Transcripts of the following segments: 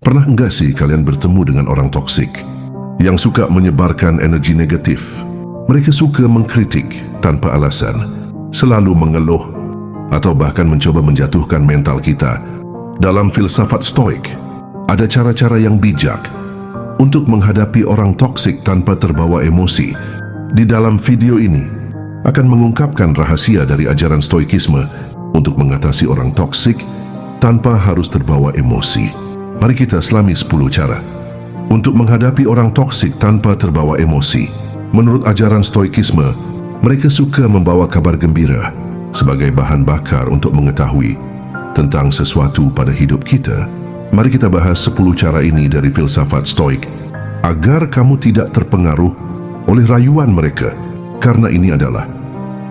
Pernah enggak sih kalian bertemu dengan orang toksik yang suka menyebarkan energi negatif? Mereka suka mengkritik tanpa alasan, selalu mengeluh, atau bahkan mencoba menjatuhkan mental kita. Dalam filsafat Stoik, ada cara-cara yang bijak untuk menghadapi orang toksik tanpa terbawa emosi. Di dalam video ini akan mengungkapkan rahasia dari ajaran Stoikisme untuk mengatasi orang toksik tanpa harus terbawa emosi. Mari kita selami 10 cara untuk menghadapi orang toksik tanpa terbawa emosi. Menurut ajaran Stoikisme, mereka suka membawa kabar gembira sebagai bahan bakar untuk mengetahui tentang sesuatu pada hidup kita. Mari kita bahas 10 cara ini dari filsafat Stoik agar kamu tidak terpengaruh oleh rayuan mereka, karena ini adalah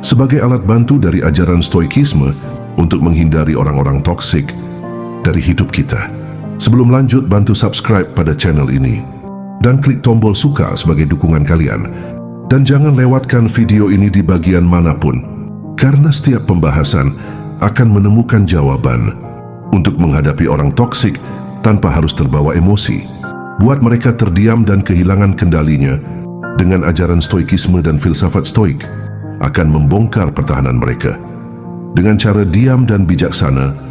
sebagai alat bantu dari ajaran Stoikisme untuk menghindari orang-orang toksik dari hidup kita. Sebelum lanjut, bantu subscribe pada channel ini dan klik tombol suka sebagai dukungan kalian. Dan jangan lewatkan video ini di bagian manapun, karena setiap pembahasan akan menemukan jawaban untuk menghadapi orang toksik tanpa harus terbawa emosi. Buat mereka terdiam dan kehilangan kendalinya dengan ajaran Stoikisme dan filsafat Stoik akan membongkar pertahanan mereka. Dengan cara diam dan bijaksana,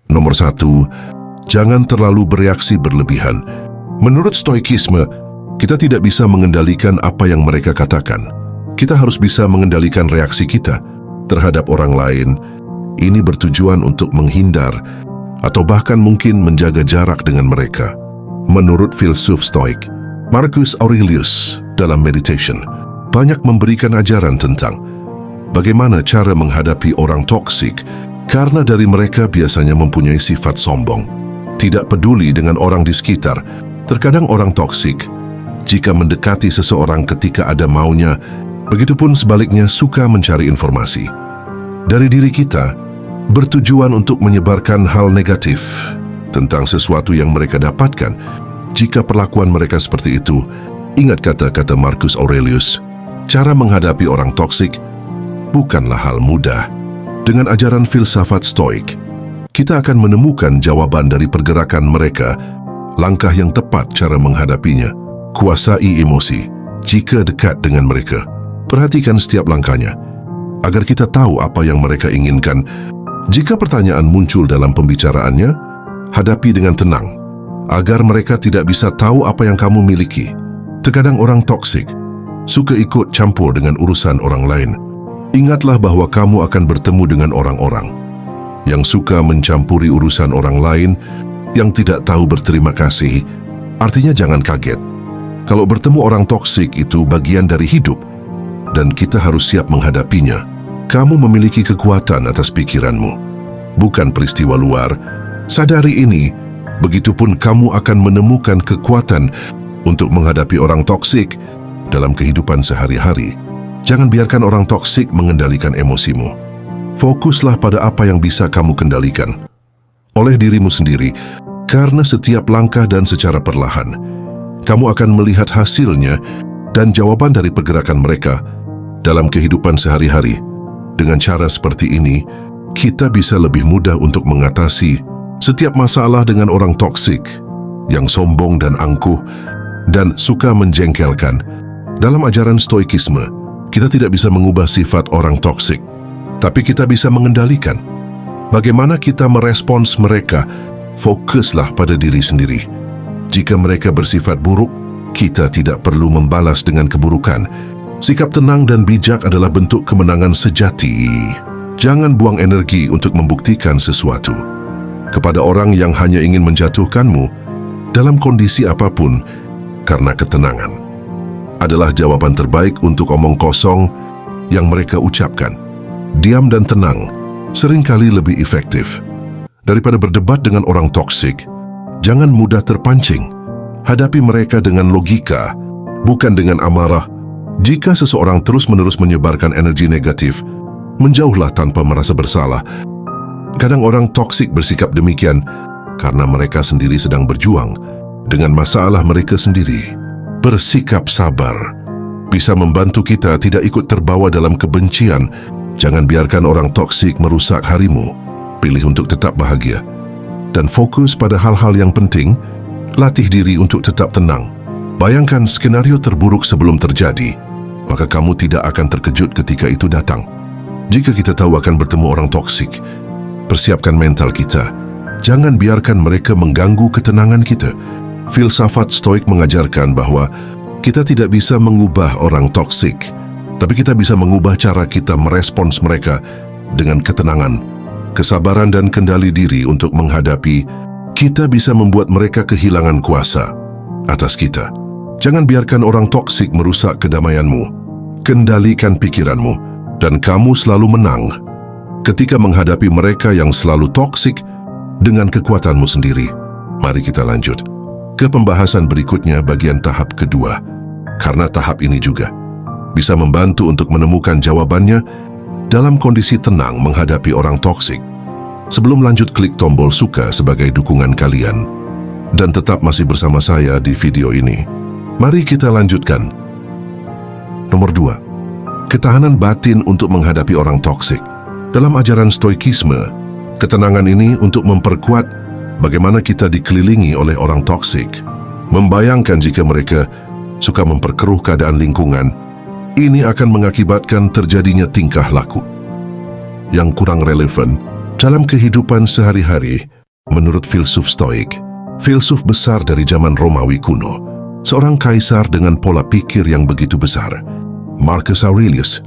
Nomor 1, jangan terlalu bereaksi berlebihan. Menurut Stoikisme, kita tidak bisa mengendalikan apa yang mereka katakan. Kita harus bisa mengendalikan reaksi kita terhadap orang lain. Ini bertujuan untuk menghindar atau bahkan mungkin menjaga jarak dengan mereka. Menurut filsuf Stoik, Marcus Aurelius, dalam Meditation, banyak memberikan ajaran tentang bagaimana cara menghadapi orang toksik, karena dari mereka biasanya mempunyai sifat sombong, tidak peduli dengan orang di sekitar. Terkadang orang toksik, jika mendekati seseorang ketika ada maunya, begitupun sebaliknya suka mencari informasi dari diri kita, bertujuan untuk menyebarkan hal negatif tentang sesuatu yang mereka dapatkan. Jika perlakuan mereka seperti itu, ingat kata-kata Marcus Aurelius, cara menghadapi orang toksik bukanlah hal mudah. Dengan ajaran filsafat Stoik, kita akan menemukan jawaban dari pergerakan mereka, langkah yang tepat cara menghadapinya. Kuasai emosi jika dekat dengan mereka. Perhatikan setiap langkahnya, agar kita tahu apa yang mereka inginkan. Jika pertanyaan muncul dalam pembicaraannya, hadapi dengan tenang, agar mereka tidak bisa tahu apa yang kamu miliki. Terkadang orang toksik suka ikut campur dengan urusan orang lain. Ingatlah bahwa kamu akan bertemu dengan orang-orang yang suka mencampuri urusan orang lain, yang tidak tahu berterima kasih. Artinya jangan kaget kalau bertemu orang toksik itu bagian dari hidup, dan kita harus siap menghadapinya. Kamu memiliki kekuatan atas pikiranmu, bukan peristiwa luar. Sadari ini, begitupun kamu akan menemukan kekuatan untuk menghadapi orang toksik dalam kehidupan sehari-hari. Jangan biarkan orang toksik mengendalikan emosimu. Fokuslah pada apa yang bisa kamu kendalikan oleh dirimu sendiri, karena setiap langkah dan secara perlahan, kamu akan melihat hasilnya dan jawaban dari pergerakan mereka dalam kehidupan sehari-hari. Dengan cara seperti ini, kita bisa lebih mudah untuk mengatasi setiap masalah dengan orang toksik yang sombong dan angkuh dan suka menjengkelkan. Dalam ajaran Stoikisme, kita tidak bisa mengubah sifat orang toksik, tapi kita bisa mengendalikan bagaimana kita merespons mereka. Fokuslah pada diri sendiri. Jika mereka bersifat buruk, kita tidak perlu membalas dengan keburukan. Sikap tenang dan bijak adalah bentuk kemenangan sejati. Jangan buang energi untuk membuktikan sesuatu kepada orang yang hanya ingin menjatuhkanmu dalam kondisi apapun, karena ketenangan adalah jawaban terbaik untuk omong kosong yang mereka ucapkan. Diam dan tenang seringkali lebih efektif daripada berdebat dengan orang toksik. Jangan mudah terpancing. Hadapi mereka dengan logika, bukan dengan amarah. Jika seseorang terus-menerus menyebarkan energi negatif, menjauhlah tanpa merasa bersalah. Kadang orang toksik bersikap demikian karena mereka sendiri sedang berjuang dengan masalah mereka sendiri. Bersikap sabar bisa membantu kita tidak ikut terbawa dalam kebencian. Jangan biarkan orang toksik merusak harimu. Pilih untuk tetap bahagia dan fokus pada hal-hal yang penting. Latih diri untuk tetap tenang. Bayangkan skenario terburuk sebelum terjadi, maka kamu tidak akan terkejut ketika itu datang. Jika kita tahu akan bertemu orang toksik, persiapkan mental kita. Jangan biarkan mereka mengganggu ketenangan kita. Filsafat Stoik mengajarkan bahwa kita tidak bisa mengubah orang toksik, tapi kita bisa mengubah cara kita merespons mereka dengan ketenangan, kesabaran dan kendali diri untuk menghadapi. Kita bisa membuat mereka kehilangan kuasa atas kita. Jangan biarkan orang toksik merusak kedamaianmu. Kendalikan pikiranmu dan kamu selalu menang ketika menghadapi mereka yang selalu toksik dengan kekuatanmu sendiri. Mari kita lanjut ke pembahasan berikutnya, bagian tahap kedua. Karena tahap ini juga bisa membantu untuk menemukan jawabannya dalam kondisi tenang menghadapi orang toksik. Sebelum lanjut, klik tombol suka sebagai dukungan kalian dan tetap masih bersama saya di video ini. Mari kita lanjutkan. Nomor 2. Ketahanan batin untuk menghadapi orang toksik. Dalam ajaran Stoikisme, ketenangan ini untuk memperkuat bagaimana kita dikelilingi oleh orang toksik. Membayangkan jika mereka suka memperkeruh keadaan lingkungan, ini akan mengakibatkan terjadinya tingkah laku yang kurang relevan dalam kehidupan sehari-hari. Menurut filsuf Stoik, filsuf besar dari zaman Romawi kuno, seorang kaisar dengan pola pikir yang begitu besar, Marcus Aurelius,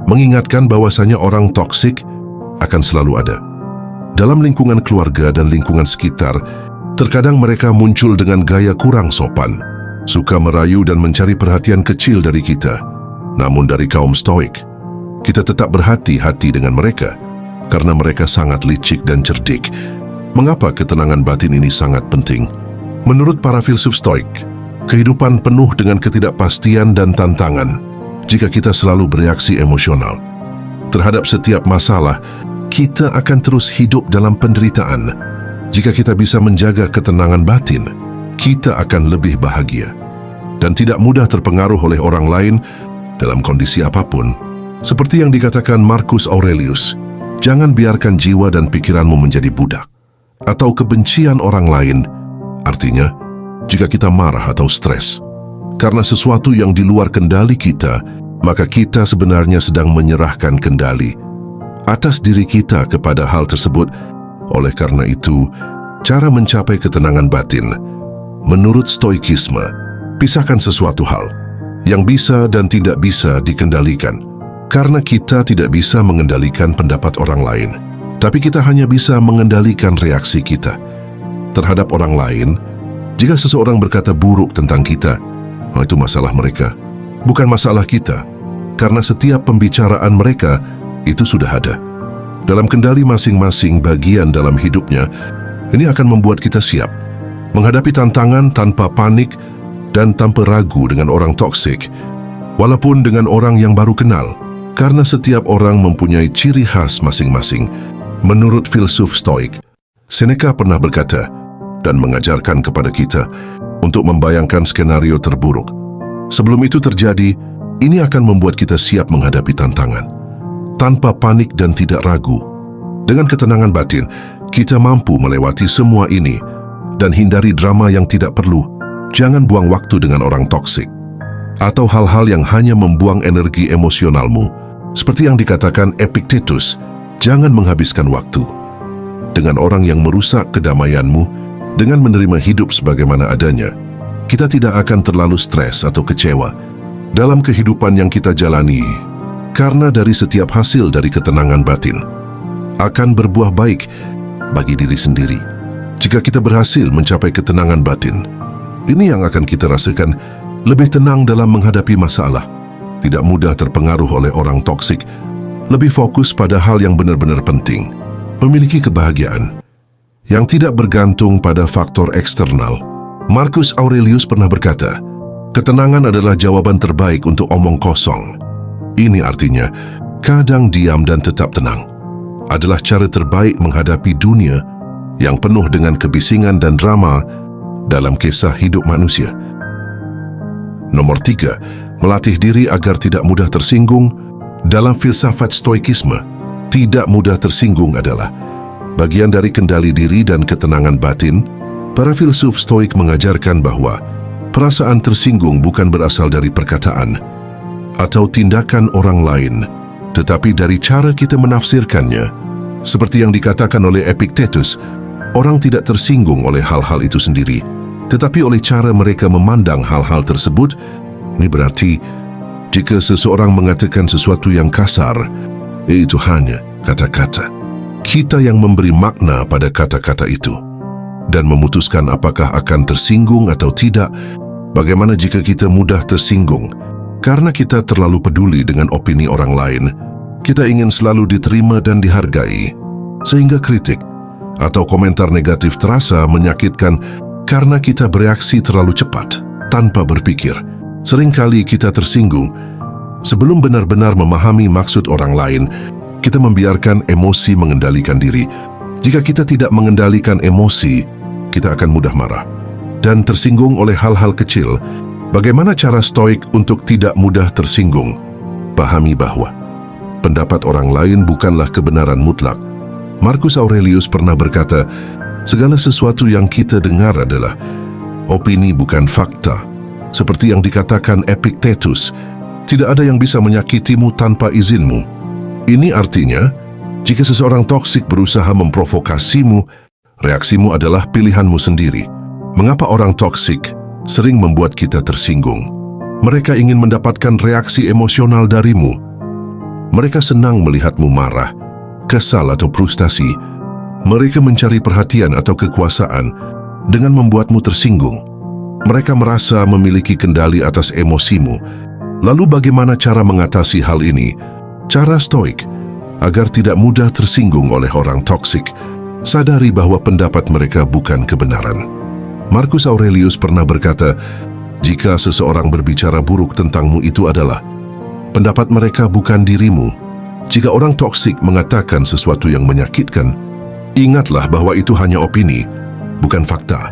mengingatkan bahwasanya orang toksik akan selalu ada. Dalam lingkungan keluarga dan lingkungan sekitar, terkadang mereka muncul dengan gaya kurang sopan, suka merayu dan mencari perhatian kecil dari kita. Namun dari kaum Stoik, kita tetap berhati-hati dengan mereka, karena mereka sangat licik dan cerdik. Mengapa ketenangan batin ini sangat penting? Menurut para filsuf Stoik, kehidupan penuh dengan ketidakpastian dan tantangan. Jika kita selalu bereaksi emosional terhadap setiap masalah, kita akan terus hidup dalam penderitaan. Jika kita bisa menjaga ketenangan batin, kita akan lebih bahagia dan tidak mudah terpengaruh oleh orang lain dalam kondisi apapun. Seperti yang dikatakan Marcus Aurelius, jangan biarkan jiwa dan pikiranmu menjadi budak atau kebencian orang lain. Artinya, jika kita marah atau stres karena sesuatu yang di luar kendali kita, maka kita sebenarnya sedang menyerahkan kendali atas diri kita kepada hal tersebut. Oleh karena itu, cara mencapai ketenangan batin menurut Stoikisme, pisahkan sesuatu hal yang bisa dan tidak bisa dikendalikan. Karena kita tidak bisa mengendalikan pendapat orang lain, tapi kita hanya bisa mengendalikan reaksi kita terhadap orang lain. Jika seseorang berkata buruk tentang kita, itu masalah mereka, bukan masalah kita. Karena setiap pembicaraan mereka itu sudah ada dalam kendali masing-masing bagian dalam hidupnya. Ini akan membuat kita siap menghadapi tantangan tanpa panik dan tanpa ragu dengan orang toksik, walaupun dengan orang yang baru kenal, karena setiap orang mempunyai ciri khas masing-masing. Menurut filsuf Stoik, Seneca pernah berkata dan mengajarkan kepada kita untuk membayangkan skenario terburuk. Sebelum itu terjadi, ini akan membuat kita siap menghadapi tantangan tanpa panik dan tidak ragu. Dengan ketenangan batin, kita mampu melewati semua ini dan hindari drama yang tidak perlu. Jangan buang waktu dengan orang toksik atau hal-hal yang hanya membuang energi emosionalmu. Seperti yang dikatakan Epictetus, jangan menghabiskan waktu dengan orang yang merusak kedamaianmu. Dengan menerima hidup sebagaimana adanya, kita tidak akan terlalu stres atau kecewa dalam kehidupan yang kita jalani, karena dari setiap hasil dari ketenangan batin akan berbuah baik bagi diri sendiri. Jika kita berhasil mencapai ketenangan batin, ini yang akan kita rasakan lebih tenang dalam menghadapi masalah, tidak mudah terpengaruh oleh orang toksik, lebih fokus pada hal yang benar-benar penting, memiliki kebahagiaan yang tidak bergantung pada faktor eksternal. Marcus Aurelius pernah berkata, ketenangan adalah jawaban terbaik untuk omong kosong. Ini artinya, kadang diam dan tetap tenang adalah cara terbaik menghadapi dunia yang penuh dengan kebisingan dan drama dalam kisah hidup manusia. Nomor 3, melatih diri agar tidak mudah tersinggung. Dalam filsafat stoikisme, tidak mudah tersinggung adalah bagian dari kendali diri dan ketenangan batin. Para filsuf stoik mengajarkan bahwa perasaan tersinggung bukan berasal dari perkataan atau tindakan orang lain, tetapi dari cara kita menafsirkannya. Seperti yang dikatakan oleh Epictetus, orang tidak tersinggung oleh hal-hal itu sendiri, tetapi oleh cara mereka memandang hal-hal tersebut. Ini berarti, jika seseorang mengatakan sesuatu yang kasar, itu hanya kata-kata. Kita yang memberi makna pada kata-kata itu dan memutuskan apakah akan tersinggung atau tidak. Bagaimana jika kita mudah tersinggung karena kita terlalu peduli dengan opini orang lain? Kita ingin selalu diterima dan dihargai, sehingga kritik atau komentar negatif terasa menyakitkan karena kita bereaksi terlalu cepat tanpa berpikir. Seringkali kita tersinggung sebelum benar-benar memahami maksud orang lain. Kita membiarkan emosi mengendalikan diri. Jika kita tidak mengendalikan emosi, kita akan mudah marah dan tersinggung oleh hal-hal kecil. Bagaimana cara stoik untuk tidak mudah tersinggung? Pahami bahwa pendapat orang lain bukanlah kebenaran mutlak. Marcus Aurelius pernah berkata, segala sesuatu yang kita dengar adalah opini, bukan fakta. Seperti yang dikatakan Epictetus, tidak ada yang bisa menyakitimu tanpa izinmu. Ini artinya, jika seseorang toksik berusaha memprovokasimu, reaksimu adalah pilihanmu sendiri. Mengapa orang toksik sering membuat kita tersinggung? Mereka ingin mendapatkan reaksi emosional darimu. Mereka senang melihatmu marah, kesal atau frustasi. Mereka mencari perhatian atau kekuasaan dengan membuatmu tersinggung. Mereka merasa memiliki kendali atas emosimu. Lalu bagaimana cara mengatasi hal ini? Cara stoik agar tidak mudah tersinggung oleh orang toksik. Sadari bahwa pendapat mereka bukan kebenaran. Marcus Aurelius pernah berkata, jika seseorang berbicara buruk tentangmu, itu adalah pendapat mereka, bukan dirimu. Jika orang toksik mengatakan sesuatu yang menyakitkan, ingatlah bahwa itu hanya opini, bukan fakta.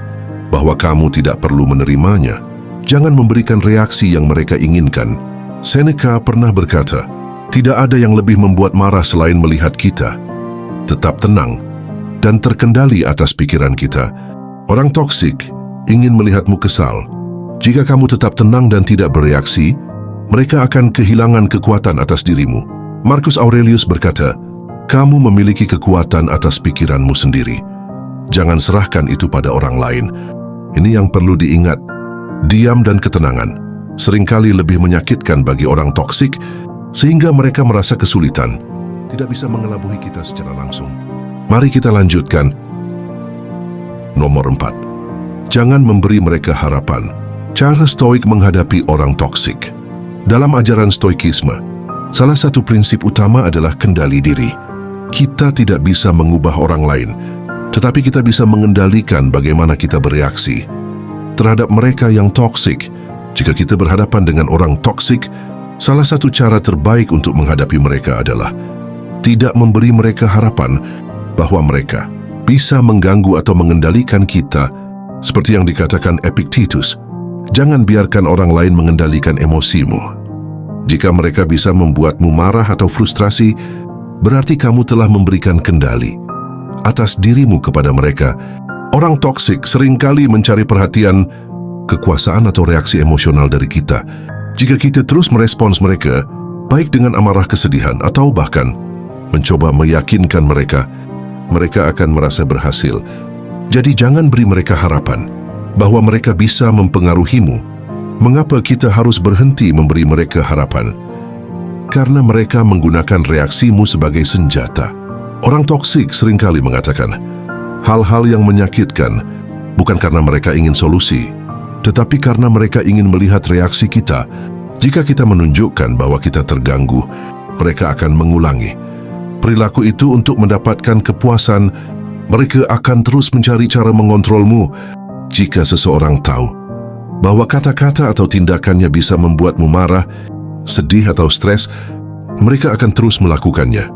Bahwa kamu tidak perlu menerimanya. Jangan memberikan reaksi yang mereka inginkan. Seneca pernah berkata, tidak ada yang lebih membuat marah selain melihat kita tetap tenang dan terkendali atas pikiran kita. Orang toksik ingin melihatmu kesal. Jika kamu tetap tenang dan tidak bereaksi, mereka akan kehilangan kekuatan atas dirimu. Marcus Aurelius berkata, kamu memiliki kekuatan atas pikiranmu sendiri. Jangan serahkan itu pada orang lain. Ini yang perlu diingat. Diam dan ketenangan seringkali lebih menyakitkan bagi orang toksik, sehingga mereka merasa kesulitan, tidak bisa mengelabui kita secara langsung. Mari kita lanjutkan. Nomor 4. Jangan memberi mereka harapan. Cara stoik menghadapi orang toksik. Dalam ajaran stoikisme, salah satu prinsip utama adalah kendali diri. Kita tidak bisa mengubah orang lain, tetapi kita bisa mengendalikan bagaimana kita bereaksi terhadap mereka yang toksik. Jika kita berhadapan dengan orang toksik, salah satu cara terbaik untuk menghadapi mereka adalah tidak memberi mereka harapan bahwa mereka bisa mengganggu atau mengendalikan kita. Seperti yang dikatakan Epictetus, jangan biarkan orang lain mengendalikan emosimu. Jika mereka bisa membuatmu marah atau frustrasi, berarti kamu telah memberikan kendali atas dirimu kepada mereka. Orang toksik seringkali mencari perhatian, kekuasaan atau reaksi emosional dari kita. Jika kita terus merespons mereka, baik dengan amarah, kesedihan, atau bahkan mencoba meyakinkan mereka, mereka akan merasa berhasil. Jadi jangan beri mereka harapan bahwa mereka bisa mempengaruhimu. Mengapa kita harus berhenti memberi mereka harapan? Karena mereka menggunakan reaksimu sebagai senjata. Orang toksik seringkali mengatakan hal-hal yang menyakitkan bukan karena mereka ingin solusi, tetapi karena mereka ingin melihat reaksi kita. Jika kita menunjukkan bahwa kita terganggu, mereka akan mengulangi perilaku itu untuk mendapatkan kepuasan. Mereka akan terus mencari cara mengontrolmu. Jika seseorang tahu bahwa kata-kata atau tindakannya bisa membuatmu marah, sedih atau stres, mereka akan terus melakukannya.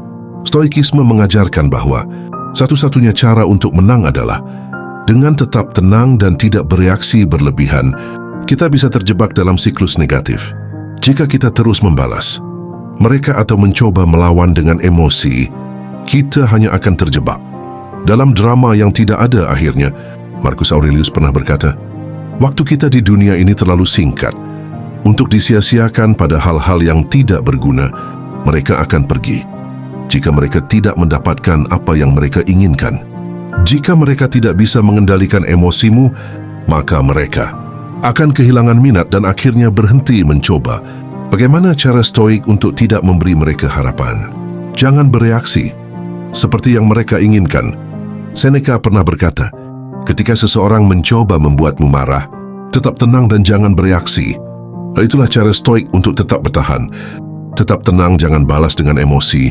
Stoikisme mengajarkan bahwa satu-satunya cara untuk menang adalah Dengan tetap tenang dan tidak bereaksi berlebihan, kita bisa terjebak dalam siklus negatif. Jika kita terus membalas mereka atau mencoba melawan dengan emosi, kita hanya akan terjebak dalam drama yang tidak ada akhirnya. Marcus Aurelius pernah berkata, "Waktu kita di dunia ini terlalu singkat untuk disia-siakan pada hal-hal yang tidak berguna. Mereka akan pergi jika mereka tidak mendapatkan apa yang mereka inginkan. Jika mereka tidak bisa mengendalikan emosimu, maka mereka akan kehilangan minat dan akhirnya berhenti mencoba." Bagaimana cara stoik untuk tidak memberi mereka harapan? Jangan bereaksi seperti yang mereka inginkan. Seneca pernah berkata, ketika seseorang mencoba membuatmu marah, tetap tenang dan jangan bereaksi. Itulah cara stoik untuk tetap bertahan. Tetap tenang, jangan balas dengan emosi,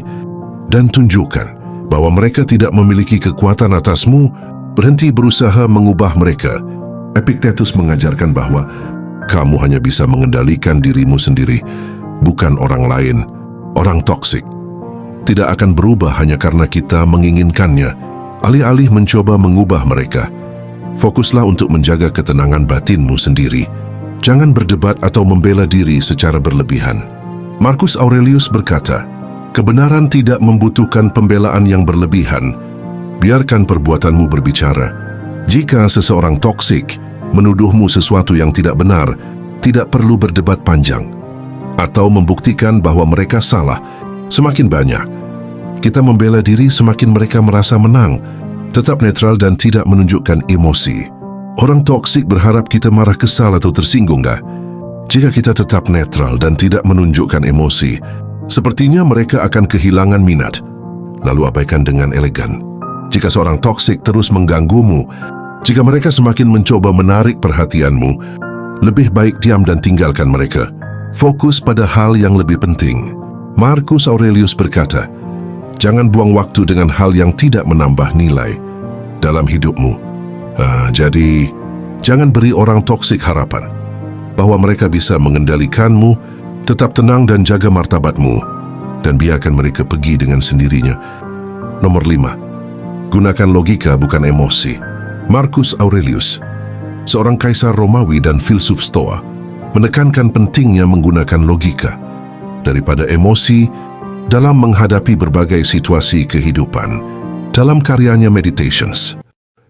dan tunjukkan bahwa mereka tidak memiliki kekuatan atasmu. Berhenti berusaha mengubah mereka. Epictetus mengajarkan bahwa kamu hanya bisa mengendalikan dirimu sendiri, bukan orang lain. Orang toksik tidak akan berubah hanya karena kita menginginkannya. Alih-alih mencoba mengubah mereka, fokuslah untuk menjaga ketenangan batinmu sendiri. Jangan berdebat atau membela diri secara berlebihan. Marcus Aurelius berkata, kebenaran tidak membutuhkan pembelaan yang berlebihan. Biarkan perbuatanmu berbicara. Jika seseorang toksik menuduhmu sesuatu yang tidak benar, tidak perlu berdebat panjang atau membuktikan bahwa mereka salah. Semakin banyak kita membela diri, semakin mereka merasa menang. Tetap netral dan tidak menunjukkan emosi. Orang toksik berharap kita marah, kesal atau tersinggung, gak? Jika kita tetap netral dan tidak menunjukkan emosi, sepertinya mereka akan kehilangan minat, lalu abaikan dengan elegan. Jika seorang toksik terus mengganggumu, jika mereka semakin mencoba menarik perhatianmu, lebih baik diam dan tinggalkan mereka. Fokus pada hal yang lebih penting. Marcus Aurelius berkata, jangan buang waktu dengan hal yang tidak menambah nilai dalam hidupmu. Jadi, jangan beri orang toksik harapan bahwa mereka bisa mengendalikanmu. Tetap tenang dan jaga martabatmu, dan biarkan mereka pergi dengan sendirinya. Nomor 5. Gunakan logika bukan emosi. Marcus Aurelius, seorang kaisar Romawi dan filsuf Stoa, menekankan pentingnya menggunakan logika daripada emosi dalam menghadapi berbagai situasi kehidupan. Dalam karyanya Meditations,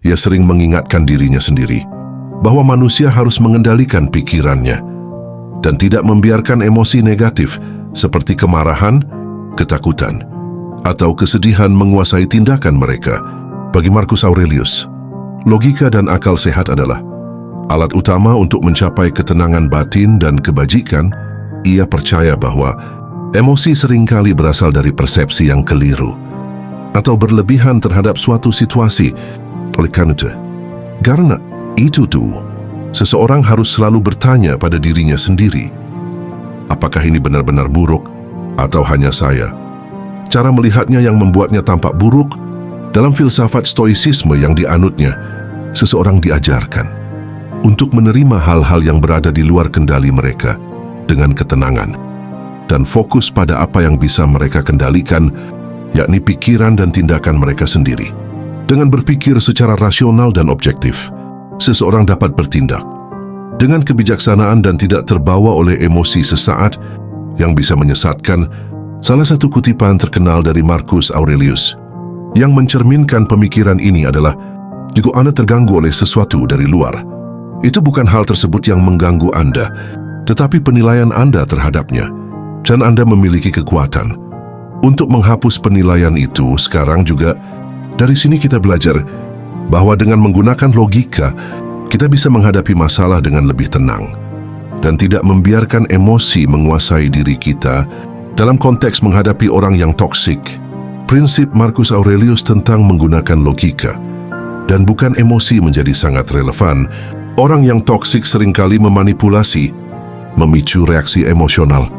ia sering mengingatkan dirinya sendiri bahwa manusia harus mengendalikan pikirannya dan tidak membiarkan emosi negatif seperti kemarahan, ketakutan, atau kesedihan menguasai tindakan mereka. Bagi Marcus Aurelius, logika dan akal sehat adalah alat utama untuk mencapai ketenangan batin dan kebajikan. Ia percaya bahwa emosi seringkali berasal dari persepsi yang keliru atau berlebihan terhadap suatu situasi. Oleh karena itu seseorang harus selalu bertanya pada dirinya sendiri, apakah ini benar-benar buruk atau hanya saya? Cara melihatnya yang membuatnya tampak buruk. Dalam filsafat stoicisme yang dianutnya, seseorang diajarkan untuk menerima hal-hal yang berada di luar kendali mereka dengan ketenangan dan fokus pada apa yang bisa mereka kendalikan, yakni pikiran dan tindakan mereka sendiri. Dengan berpikir secara rasional dan objektif, seseorang dapat bertindak dengan kebijaksanaan dan tidak terbawa oleh emosi sesaat yang bisa menyesatkan. Salah satu kutipan terkenal dari Marcus Aurelius yang mencerminkan pemikiran ini adalah, jika Anda terganggu oleh sesuatu dari luar, itu bukan hal tersebut yang mengganggu Anda, tetapi penilaian Anda terhadapnya. Dan Anda memiliki kekuatan untuk menghapus penilaian itu. Sekarang juga, dari sini kita belajar bahwa dengan menggunakan logika, kita bisa menghadapi masalah dengan lebih tenang dan tidak membiarkan emosi menguasai diri kita dalam konteks menghadapi orang yang toksik. Prinsip Marcus Aurelius tentang menggunakan logika dan bukan emosi menjadi sangat relevan. Orang yang toksik seringkali memanipulasi, memicu reaksi emosional,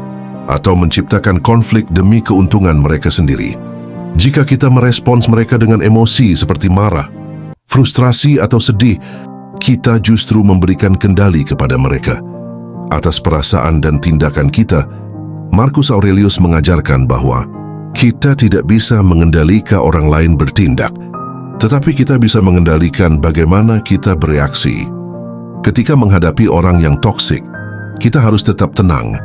atau menciptakan konflik demi keuntungan mereka sendiri. Jika kita merespons mereka dengan emosi seperti marah, frustrasi atau sedih, kita justru memberikan kendali kepada mereka atas perasaan dan tindakan kita. Marcus Aurelius mengajarkan bahwa kita tidak bisa mengendalikan orang lain bertindak, Tetapi kita bisa mengendalikan bagaimana kita bereaksi. Ketika menghadapi orang yang toksik, kita harus tetap tenang,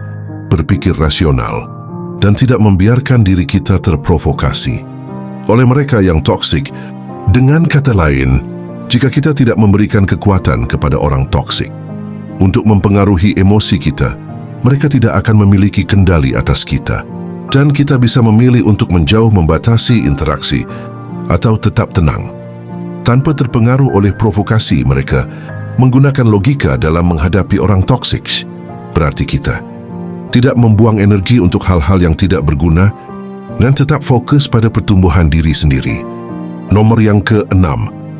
berpikir rasional, dan tidak membiarkan diri kita terprovokasi oleh mereka yang toksik. Dengan kata lain, jika kita tidak memberikan kekuatan kepada orang toksik untuk mempengaruhi emosi kita, mereka tidak akan memiliki kendali atas kita. Dan kita bisa memilih untuk menjauh, membatasi interaksi, atau tetap tenang, tanpa terpengaruh oleh provokasi mereka. Menggunakan logika dalam menghadapi orang toksik berarti kita tidak membuang energi untuk hal-hal yang tidak berguna dan tetap fokus pada pertumbuhan diri sendiri. Nomor yang ke-6,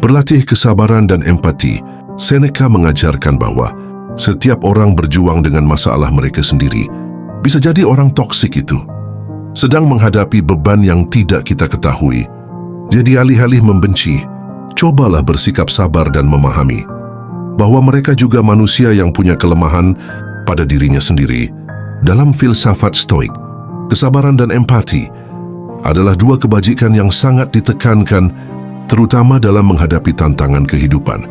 berlatih kesabaran dan empati. Seneca mengajarkan bahwa setiap orang berjuang dengan masalah mereka sendiri. Bisa jadi orang toksik itu sedang menghadapi beban yang tidak kita ketahui. Jadi alih-alih membenci, cobalah bersikap sabar dan memahami bahwa mereka juga manusia yang punya kelemahan pada dirinya sendiri. Dalam filsafat Stoik, kesabaran dan empati adalah dua kebajikan yang sangat ditekankan, terutama dalam menghadapi tantangan kehidupan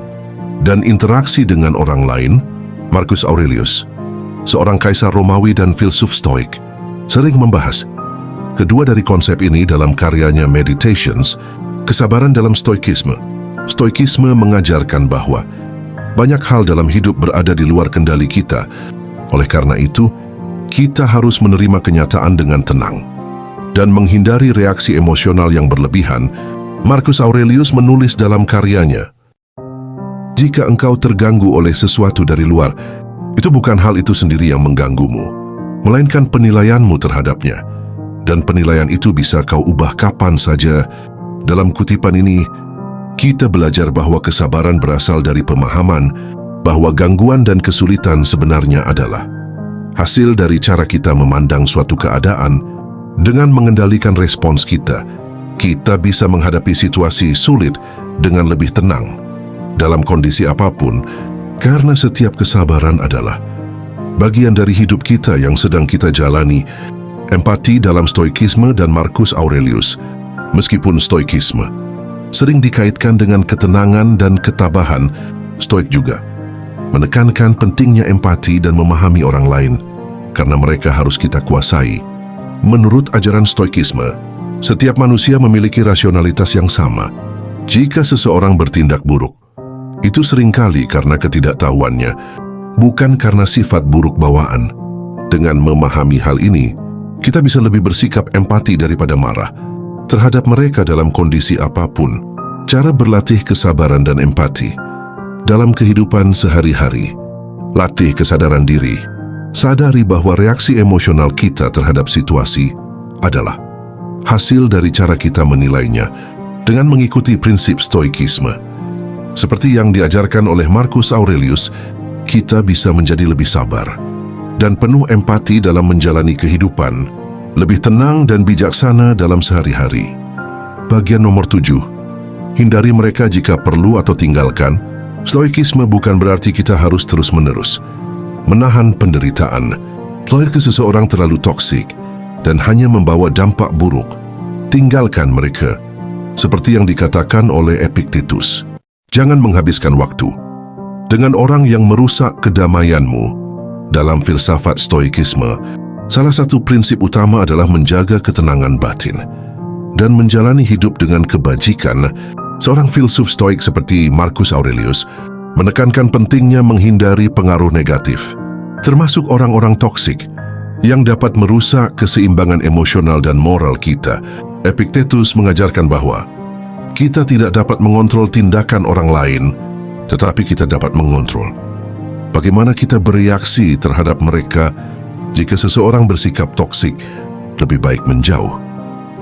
dan interaksi dengan orang lain. Marcus Aurelius, seorang kaisar Romawi dan filsuf Stoik, sering membahas kedua dari konsep ini dalam karyanya Meditations, Kesabaran dalam Stoikisme. Stoikisme mengajarkan bahwa banyak hal dalam hidup berada di luar kendali kita. Oleh karena itu, kita harus menerima kenyataan dengan tenang dan menghindari reaksi emosional yang berlebihan. Marcus Aurelius menulis dalam karyanya, "Jika engkau terganggu oleh sesuatu dari luar, itu bukan hal itu sendiri yang mengganggumu, melainkan penilaianmu terhadapnya. Dan penilaian itu bisa kau ubah kapan saja." Dalam kutipan ini, kita belajar bahwa kesabaran berasal dari pemahaman bahwa gangguan dan kesulitan sebenarnya adalah hasil dari cara kita memandang suatu keadaan. Dengan mengendalikan respons kita, kita bisa menghadapi situasi sulit dengan lebih tenang dalam kondisi apapun, karena setiap kesabaran adalah bagian dari hidup kita yang sedang kita jalani. Empati dalam Stoikisme dan Marcus Aurelius. Meskipun Stoikisme sering dikaitkan dengan ketenangan dan ketabahan, Stoik juga menekankan pentingnya empati dan memahami orang lain, karena mereka harus kita kuasai. Menurut ajaran Stoikisme, setiap manusia memiliki rasionalitas yang sama. Jika seseorang bertindak buruk, itu seringkali karena ketidaktahuannya, bukan karena sifat buruk bawaan. Dengan memahami hal ini, kita bisa lebih bersikap empati daripada marah terhadap mereka dalam kondisi apapun. Cara berlatih kesabaran dan empati dalam kehidupan sehari-hari. Latih kesadaran diri. Sadari bahwa reaksi emosional kita terhadap situasi adalah hasil dari cara kita menilainya dengan mengikuti prinsip Stoikisme. Seperti yang diajarkan oleh Marcus Aurelius, kita bisa menjadi lebih sabar dan penuh empati dalam menjalani kehidupan, lebih tenang dan bijaksana dalam sehari-hari. Bagian nomor 7, hindari mereka jika perlu atau tinggalkan. Stoikisme bukan berarti kita harus terus-menerus menahan penderitaan. Jika seseorang terlalu toksik dan hanya membawa dampak buruk, tinggalkan mereka. Seperti yang dikatakan oleh Epictetus, jangan menghabiskan waktu dengan orang yang merusak kedamaianmu. Dalam filsafat Stoikisme, salah satu prinsip utama adalah menjaga ketenangan batin dan menjalani hidup dengan kebajikan. Seorang filsuf Stoik seperti Marcus Aurelius menekankan pentingnya menghindari pengaruh negatif, termasuk orang-orang toksik yang dapat merusak keseimbangan emosional dan moral kita. Epictetus mengajarkan bahwa kita tidak dapat mengontrol tindakan orang lain, tetapi kita dapat mengontrol bagaimana kita bereaksi terhadap mereka. Jika seseorang bersikap toksik, lebih baik menjauh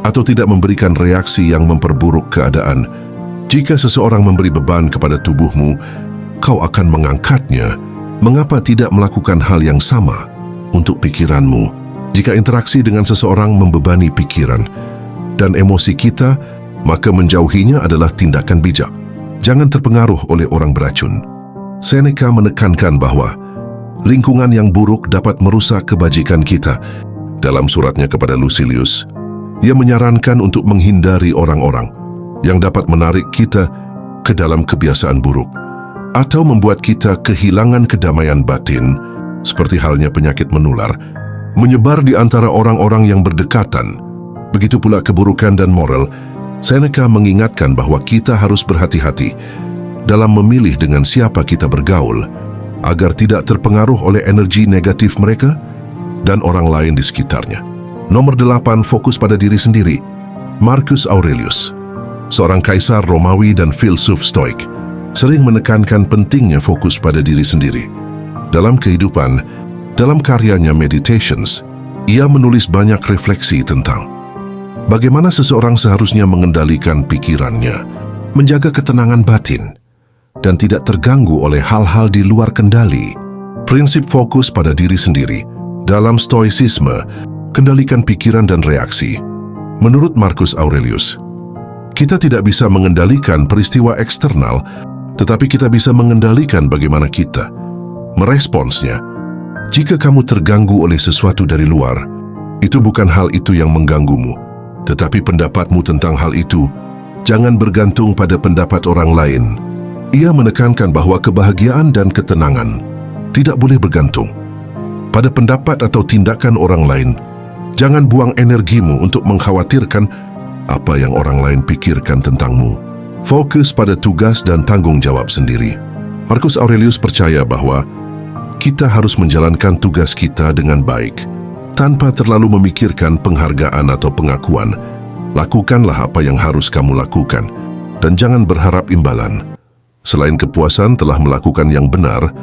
atau tidak memberikan reaksi yang memperburuk keadaan. Jika seseorang memberi beban kepada tubuhmu, kau akan mengangkatnya. Mengapa tidak melakukan hal yang sama untuk pikiranmu? Jika interaksi dengan seseorang membebani pikiran dan emosi kita, maka menjauhinya adalah tindakan bijak. Jangan terpengaruh oleh orang beracun. Seneca menekankan bahwa lingkungan yang buruk dapat merusak kebajikan kita. Dalam suratnya kepada Lucilius, ia menyarankan untuk menghindari orang-orang yang dapat menarik kita ke dalam kebiasaan buruk atau membuat kita kehilangan kedamaian batin, seperti halnya penyakit menular, menyebar di antara orang-orang yang berdekatan. Begitu pula keburukan dan moral. Seneca mengingatkan bahwa kita harus berhati-hati dalam memilih dengan siapa kita bergaul, agar tidak terpengaruh oleh energi negatif mereka dan orang lain di sekitarnya. Nomor 8, fokus pada diri sendiri. Marcus Aurelius, seorang kaisar Romawi dan filsuf Stoik, sering menekankan pentingnya fokus pada diri sendiri. Dalam kehidupan, dalam karyanya Meditations, ia menulis banyak refleksi tentang bagaimana seseorang seharusnya mengendalikan pikirannya, menjaga ketenangan batin, dan tidak terganggu oleh hal-hal di luar kendali. Prinsip fokus pada diri sendiri dalam Stoicisme, kendalikan pikiran dan reaksi. Menurut Marcus Aurelius, kita tidak bisa mengendalikan peristiwa eksternal, tetapi kita bisa mengendalikan bagaimana kita meresponsnya. Jika kamu terganggu oleh sesuatu dari luar, itu bukan hal itu yang mengganggumu, tetapi pendapatmu tentang hal itu. Jangan bergantung pada pendapat orang lain. Ia menekankan bahwa kebahagiaan dan ketenangan tidak boleh bergantung pada pendapat atau tindakan orang lain. Jangan buang energimu untuk mengkhawatirkan apa yang orang lain pikirkan tentangmu. Fokus pada tugas dan tanggung jawab sendiri. Marcus Aurelius percaya bahwa kita harus menjalankan tugas kita dengan baik, tanpa terlalu memikirkan penghargaan atau pengakuan. Lakukanlah apa yang harus kamu lakukan, dan jangan berharap imbalan. Selain kepuasan telah melakukan yang benar,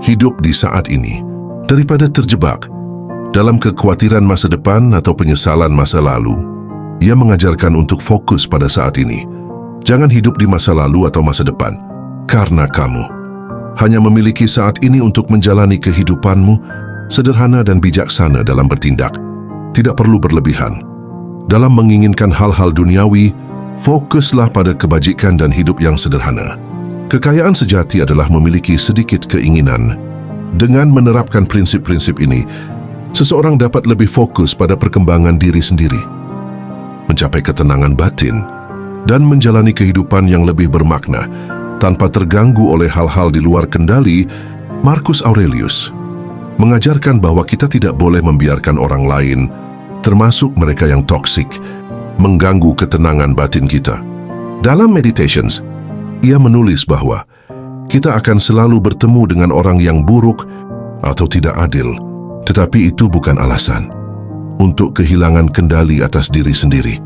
hidup di saat ini, daripada terjebak dalam kekhawatiran masa depan atau penyesalan masa lalu. Ia mengajarkan untuk fokus pada saat ini. Jangan hidup di masa lalu atau masa depan, karena kamu hanya memiliki saat ini untuk menjalani kehidupanmu sederhana dan bijaksana dalam bertindak. Tidak perlu berlebihan dalam menginginkan hal-hal duniawi. Fokuslah pada kebajikan dan hidup yang sederhana. Kekayaan sejati adalah memiliki sedikit keinginan. Dengan menerapkan prinsip-prinsip ini, seseorang dapat lebih fokus pada perkembangan diri sendiri, mencapai ketenangan batin, dan menjalani kehidupan yang lebih bermakna tanpa terganggu oleh hal-hal di luar kendali. Marcus Aurelius mengajarkan bahwa kita tidak boleh membiarkan orang lain, termasuk mereka yang toksik, mengganggu ketenangan batin kita. Dalam Meditations, ia menulis bahwa kita akan selalu bertemu dengan orang yang buruk atau tidak adil, tetapi itu bukan alasan untuk kehilangan kendali atas diri sendiri.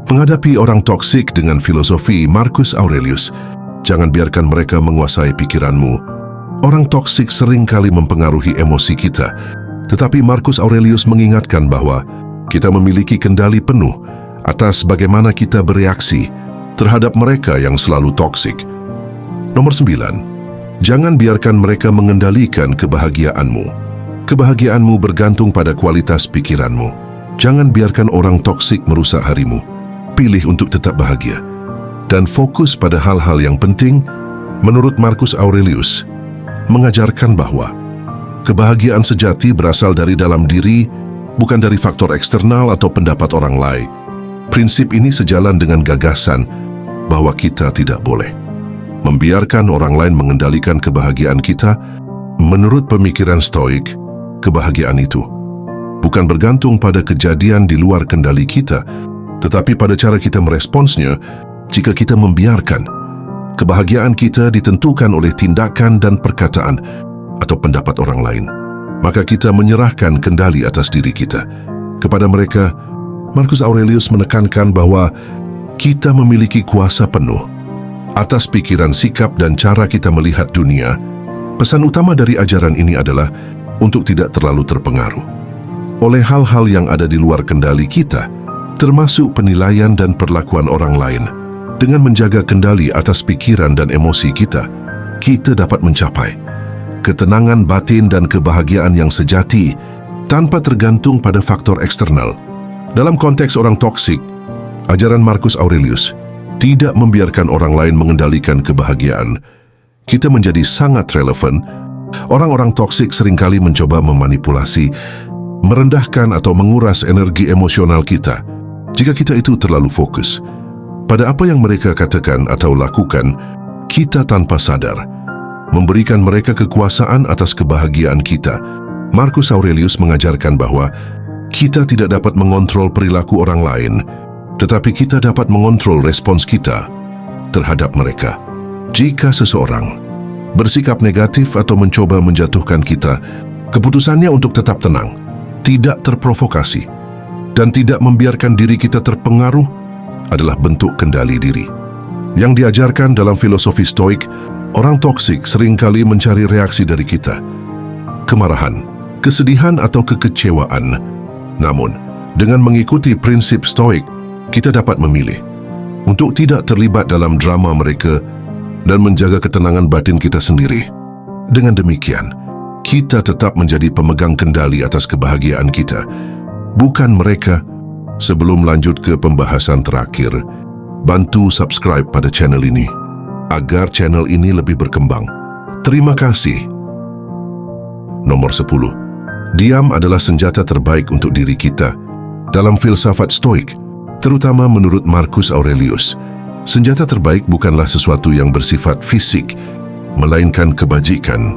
Menghadapi orang toksik dengan filosofi Marcus Aurelius, jangan biarkan mereka menguasai pikiranmu. Orang toksik seringkali mempengaruhi emosi kita, tetapi Marcus Aurelius mengingatkan bahwa kita memiliki kendali penuh atas bagaimana kita bereaksi terhadap mereka yang selalu toksik. Nomor 9, jangan biarkan mereka mengendalikan kebahagiaanmu. Kebahagiaanmu bergantung pada kualitas pikiranmu. Jangan biarkan orang toksik merusak harimu. Pilih untuk tetap bahagia dan fokus pada hal-hal yang penting. Menurut Marcus Aurelius, mengajarkan bahwa kebahagiaan sejati berasal dari dalam diri, bukan dari faktor eksternal atau pendapat orang lain. Prinsip ini sejalan dengan gagasan bahwa kita tidak boleh membiarkan orang lain mengendalikan kebahagiaan kita. Menurut pemikiran Stoik, kebahagiaan itu bukan bergantung pada kejadian di luar kendali kita, tetapi pada cara kita meresponsnya. Jika kita membiarkan kebahagiaan kita ditentukan oleh tindakan dan perkataan atau pendapat orang lain, maka kita menyerahkan kendali atas diri kita kepada mereka. Marcus Aurelius menekankan bahwa kita memiliki kuasa penuh atas pikiran, sikap, dan cara kita melihat dunia. Pesan utama dari ajaran ini adalah untuk tidak terlalu terpengaruh oleh hal-hal yang ada di luar kendali kita, termasuk penilaian dan perlakuan orang lain. Dengan menjaga kendali atas pikiran dan emosi kita, kita dapat mencapai ketenangan batin dan kebahagiaan yang sejati tanpa tergantung pada faktor eksternal. Dalam konteks orang toksik, ajaran Marcus Aurelius tidak membiarkan orang lain mengendalikan kebahagiaan. Kita menjadi sangat relevan. Orang-orang toksik seringkali mencoba memanipulasi, merendahkan atau menguras energi emosional kita. Jika kita itu terlalu fokus pada apa yang mereka katakan atau lakukan, kita tanpa sadar memberikan mereka kekuasaan atas kebahagiaan kita. Marcus Aurelius mengajarkan bahwa kita tidak dapat mengontrol perilaku orang lain, tetapi kita dapat mengontrol respons kita terhadap mereka. Jika seseorang bersikap negatif atau mencoba menjatuhkan kita, keputusannya untuk tetap tenang, tidak terprovokasi, dan tidak membiarkan diri kita terpengaruh adalah bentuk kendali diri. Yang diajarkan dalam filosofi Stoik, orang toksik seringkali mencari reaksi dari kita. Kemarahan, kesedihan atau kekecewaan. Namun, dengan mengikuti prinsip Stoik, kita dapat memilih untuk tidak terlibat dalam drama mereka dan menjaga ketenangan batin kita sendiri. Dengan demikian, kita tetap menjadi pemegang kendali atas kebahagiaan kita, bukan mereka. Sebelum lanjut ke pembahasan terakhir, bantu subscribe pada channel ini agar channel ini lebih berkembang. Terima kasih. Nomor 10. Diam adalah senjata terbaik untuk diri kita. Dalam filsafat Stoik, terutama menurut Marcus Aurelius, senjata terbaik bukanlah sesuatu yang bersifat fisik, melainkan kebajikan,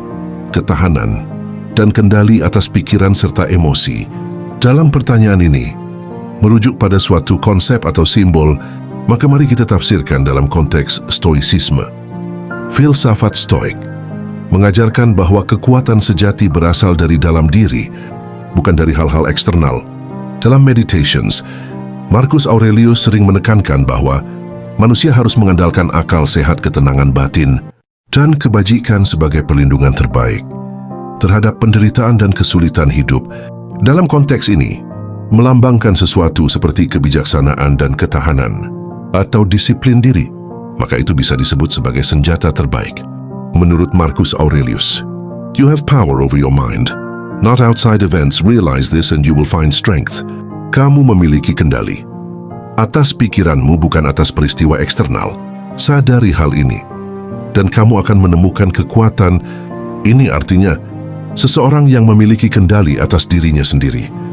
ketahanan, dan kendali atas pikiran serta emosi. Dalam pertanyaan ini, merujuk pada suatu konsep atau simbol, maka mari kita tafsirkan dalam konteks Stoicisme. Filsafat Stoik mengajarkan bahwa kekuatan sejati berasal dari dalam diri, bukan dari hal-hal eksternal. Dalam Meditations, Marcus Aurelius sering menekankan bahwa manusia harus mengandalkan akal sehat, ketenangan batin, dan kebajikan sebagai perlindungan terbaik terhadap penderitaan dan kesulitan hidup. Dalam konteks ini, melambangkan sesuatu seperti kebijaksanaan dan ketahanan atau disiplin diri, maka itu bisa disebut sebagai senjata terbaik. Menurut Marcus Aurelius, you have power over your mind. Not outside events. Realize this and you will find strength. Kamu memiliki kendali atas pikiranmu, bukan atas peristiwa eksternal. Sadari hal ini, dan kamu akan menemukan kekuatan. Ini artinya, seseorang yang memiliki kendali atas dirinya sendiri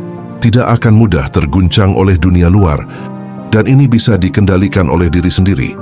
tidak akan mudah terguncang oleh dunia luar, dan ini bisa dikendalikan oleh diri sendiri.